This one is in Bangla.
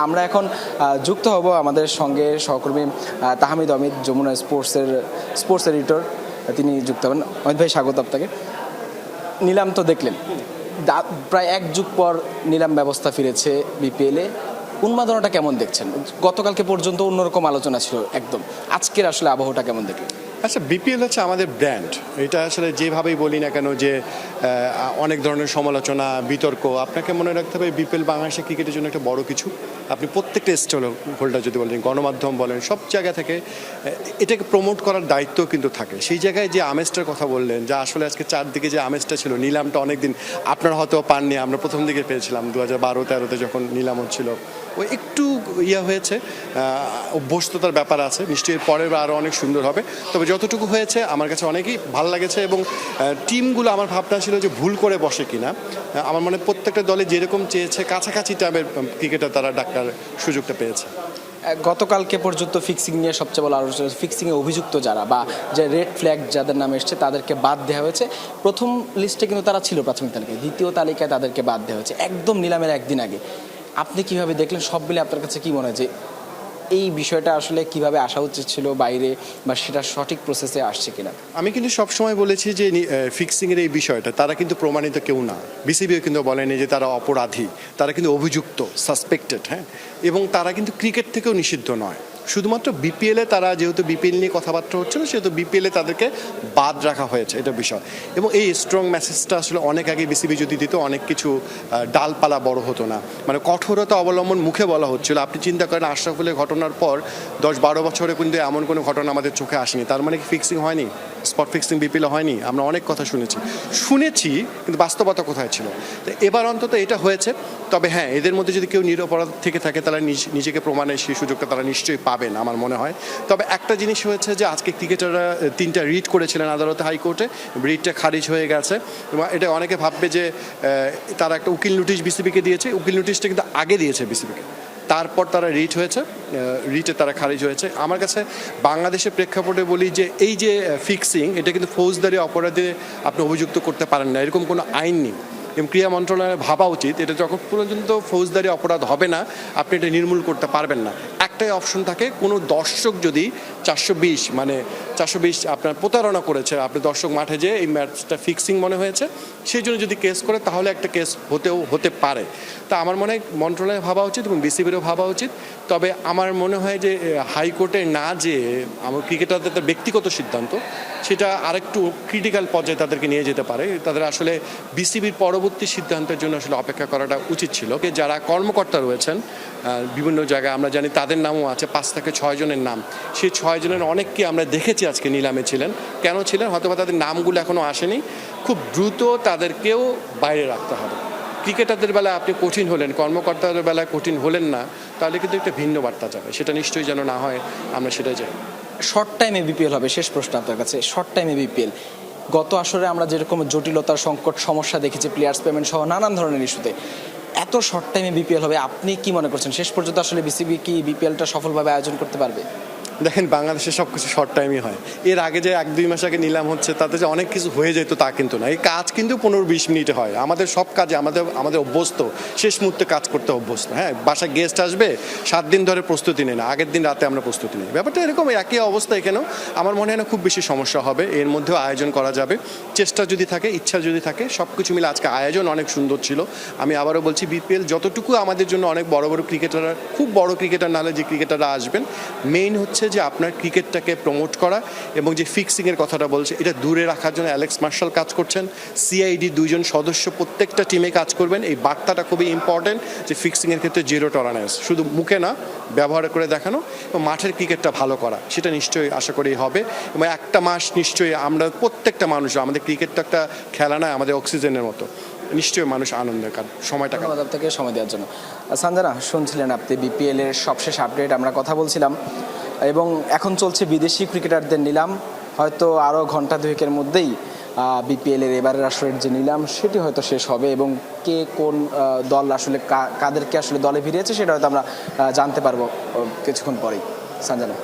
আমরা এখন যুক্ত হব আমাদের সঙ্গে সহকর্মী তাহমিদ অমিত, যমুনা স্পোর্টস এডিটর, তিনি যুক্ত হবেন। অমিত ভাই, স্বাগত আপনাকে। নিলাম তো দেখলেন, প্রায় এক যুগ পর নিলাম ব্যবস্থা ফিরেছে বিপিএলে। উন্মাদনাটা কেমন দেখছেন? গতকালকে পর্যন্ত অন্যরকম আলোচনা ছিল একদম, আজকের আসলে আবহাওয়াটা কেমন দেখলেন? আচ্ছা, বিপিএল হচ্ছে আমাদের ব্র্যান্ড। এটা আসলে যেভাবেই বলি না কেন যে অনেক ধরনের সমালোচনা, বিতর্ক, আপনাকে মনে রাখতে হবে বিপিএল বাংলাদেশের ক্রিকেটের জন্য একটা বড় কিছু। আপনি প্রত্যেকটা স্টল হোল্ডার যদি বলেন, গণমাধ্যম বলেন, সব জায়গা থেকে এটাকে প্রমোট করার দায়িত্ব কিন্তু থাকে। সেই জায়গায় যে আমেজটার কথা বললেন, যা আসলে আজকে চারদিকে যে আমেজটা ছিল, নিলামটা অনেকদিন আপনারা হয়তো পাননি, আমরা প্রথম দিকে পেয়েছিলাম 2012-13-তে যখন নিলাম হচ্ছিল। ওই একটু হয়েছে, অভ্যস্ততার ব্যাপার আছে, নিশ্চয়ই পরের বার আরও অনেক সুন্দর হবে। তবে যতটুকু হয়েছে আমার কাছে অনেকই ভালো লেগেছে। এবং টিমগুলো, আমার ভাবনা ছিল যে ভুল করে বসে কিনা। আমার মনে প্রত্যেকটা দলে যেরকম চেয়েছে কাছাকাছি টাইমের ক্রিকেটার তারা ডাকার সুযোগটা পেয়েছে। গতকালকে পর্যন্ত ফিক্সিং নিয়ে সবচেয়ে বড় আলোচনা, ফিক্সিংয়ে অভিযুক্ত যারা বা যে রেড ফ্ল্যাগ যাদের নামে এসছে তাদেরকে বাদ দেওয়া হয়েছে। প্রথম লিস্টে কিন্তু তারা ছিল প্রাথমিক তালিকায়, দ্বিতীয় তালিকায় তাদেরকে বাদ দেওয়া হয়েছে একদম নিলামের একদিন আগে। আপনি কিভাবে দেখলেন? সব মিলে আপনার কাছে কি মনে হয় যে এই বিষয়টা আসলে কিভাবে আসা উচিত ছিল বাইরে, বা সেটা সঠিক প্রসেসে আসছে কিনা? আমি কিন্তু সবসময় বলেছি যে ফিক্সিংয়ের এই বিষয়টা তারা কিন্তু প্রমাণিত কেউ না। বিসিবিও কিন্তু বলেনি যে তারা অপরাধী, তারা কিন্তু অভিযুক্ত, সাসপেক্টেড। হ্যাঁ, এবং তারা কিন্তু ক্রিকেট থেকেও নিষিদ্ধ নয়। শুধুমাত্র বিপিএলে তারা, যেহেতু বিপিএল নিয়ে কথাবার্তা হচ্ছিল, সেহেতু বিপিএলে তাদেরকে বাদ রাখা হয়েছে, এটা বিষয়। এবং এই স্ট্রং মেসেজটা আসলে অনেক আগে বিসিবি যদি দিত, অনেক কিছু ডালপালা বড় হতো না। মানে কঠোরতা অবলম্বন মুখে বলা হচ্ছিল। আপনি চিন্তা করেন, আশরাফুলের ঘটনার পর 10-12 বছরে কিন্তু এমন কোনো ঘটনা আমাদের চোখে আসেনি। তার মানে কি ফিক্সিং হয়নি? স্পট ফিক্সিং বিপিএলে হয়নি? আমরা অনেক কথা শুনেছি, কিন্তু বাস্তবতা কোথায় ছিল? তো এবার অন্তত এটা হয়েছে। তবে হ্যাঁ, এদের মধ্যে যদি কেউ নিরপরাধ থেকে থাকে, তারা নিজেকে প্রমাণের সেই সুযোগটা তারা নিশ্চয়ই পাবেন আমার মনে হয়। তবে একটা জিনিস হয়েছে যে আজকে ক্রিকেটাররা 3টা রিট করেছিলেন আদালতে, হাইকোর্টে। রিটটা খারিজ হয়ে গেছে। এবং এটা অনেকে ভাববে যে তারা একটা উকিল নোটিশ বিসিবিকে দিয়েছে। উকিল নোটিশটা কিন্তু আগে দিয়েছে বিসিবিকে, তারপর তারা রিট হয়েছে, রিটে তারা খারিজ হয়েছে। আমার কাছে বাংলাদেশের প্রেক্ষাপটে বলি যে এই যে ফিক্সিং, এটা কিন্তু ফৌজদারি অপরাধে আপনি অভিযুক্ত করতে পারেন না, এরকম কোনো আইন নেই। এবং ক্রীড়া মন্ত্রণালয়ের ভাবা উচিত, এটা যখন পর্যন্ত ফৌজদারি অপরাধ হবে না, আপনি এটা নির্মূল করতে পারবেন না। একটাই অপশন থাকে, কোনো দর্শক যদি 420 আপনার প্রতারণা করেছে, আপনি দর্শক মাঠে যে এই ম্যাচটা ফিক্সিং মনে হয়েছে, সেই জন্য যদি কেস করে, তাহলে একটা কেস হতে পারে। তা আমার মনে হয় মন্ত্রণালয়ে ভাবা উচিত এবং বিসিবিরও ভাবা উচিত। তবে আমার মনে হয় যে হাইকোর্টে না যে আমার ক্রিকেটারদের ব্যক্তিগত সিদ্ধান্ত, সেটা আরেকটু ক্রিটিক্যাল পর্যায়ে তাদেরকে নিয়ে যেতে পারে। তাদের আসলে বিসিবির পরবর্তী সিদ্ধান্তের জন্য আসলে অপেক্ষা করাটা উচিত ছিল। যারা কর্মকর্তা রয়েছেন বিভিন্ন জায়গায়, আমরা জানি তাদের নামও আছে, 5 থেকে 6 জনের নাম। সেই 6 জনের অনেককে আমরা দেখেছি আজকে নিলামে ছিলেন। কেন ছিলেন? হয়তো তাদের নামগুলো এখনও আসেনি। খুব দ্রুত তাদেরকেও বাইরে রাখতে হবে। ক্রিকেটারদের বেলায় আপনি কঠিন হলেন, কর্মকর্তাদের বেলায় কঠিন হলেন না, তাহলে কিন্তু একটা ভিন্ন বার্তা যাবে। সেটা নিশ্চয়ই যেন না হয়, আমরা সেটাই চাই। শর্ট টাইমে বিপিএল হবে, শেষ প্রশ্ন আপনার কাছে। শর্ট টাইমে বিপিএল, গত আসরে আমরা যেরকম জটিলতার সংকট সমস্যা দেখেছি, প্লেয়ার্স পেমেন্ট সহ নানান ধরনের ইস্যুতে, এত শর্ট টাইমে বিপিএল হবে, আপনি কি মনে করছেন শেষ পর্যন্ত আসলে বিসিবি কি বিপিএলটা সফলভাবে আয়োজন করতে পারবে? দেখেন, বাংলাদেশে সব কিছু শর্ট টাইমই হয়। এর আগে যে 1-2 মাস আগে নিলাম হচ্ছে, তাতে যে অনেক কিছু হয়ে যেত তা কিন্তু না। এই কাজ কিন্তু 15-20 মিনিটে হয়। আমাদের সব কাজে আমাদের অভ্যস্ত, শেষ মুহূর্তে কাজ করতে অভ্যস্ত। হ্যাঁ, বাসায় গেস্ট আসবে, 7 দিন ধরে প্রস্তুতি নেই না, আগের দিন রাতে আমরা প্রস্তুতি নিই। ব্যাপারটা এরকম, একই অবস্থা এখানেও। আমার মনে হয় না খুব বেশি সমস্যা হবে, এর মধ্যেও আয়োজন করা যাবে। চেষ্টা যদি থাকে, ইচ্ছা যদি থাকে, সব কিছু মিলে আজকে আয়োজন অনেক সুন্দর ছিল। আমি আবারও বলছি, বিপিএল যতটুকু আমাদের জন্য অনেক বড় বড় ক্রিকেটাররা, খুব বড় ক্রিকেটার নাহলে যে ক্রিকেটাররা আসবেন, মেইন হচ্ছে যে আপনার ক্রিকেটটাকে প্রমোট করা। এবং যে ফিক্সিংয়ের কথাটা বলছে, এটা দূরে রাখার জন্য অ্যালেক্স মার্শাল কাজ করছেন, সিআইডি 2 জন সদস্য প্রত্যেকটা টিমে কাজ করবেন। এই বার্তাটা খুবই ইম্পর্টেন্ট যে ফিক্সিংয়ের ক্ষেত্রে জিরো টলারেন্স, শুধু মুখে না, ব্যবহার করে দেখানো এবং মাঠের ক্রিকেটটা ভালো করা। সেটা নিশ্চয়ই আশা করি হবে। এবং একটা মাস নিশ্চয়ই আমরা প্রত্যেকটা মানুষ, আমাদের ক্রিকেটটা একটা খেলা নয়, আমাদের অক্সিজেনের মতো, নিশ্চয়ই মানুষ আনন্দের সময়টা। ধন্যবাদ আপনাকে সময় দেওয়ার জন্য। সঞ্জনা, শুনছিলেন আপনি বিপিএল এর সবশেষ আপডেট, আমরা কথা বলছিলাম। এবং এখন চলছে বিদেশি ক্রিকেটারদের নিলাম, হয়তো আরও ঘন্টা 2-এর মধ্যেই বিপিএলের এবারের আসরের যে নিলাম সেটি হয়তো শেষ হবে, এবং কে কোন দল আসলে কাদেরকে আসলে দলে ফিরিয়েছে সেটা হয়তো আমরা জানতে পারবো কিছুক্ষণ পরেই। সঞ্জনা।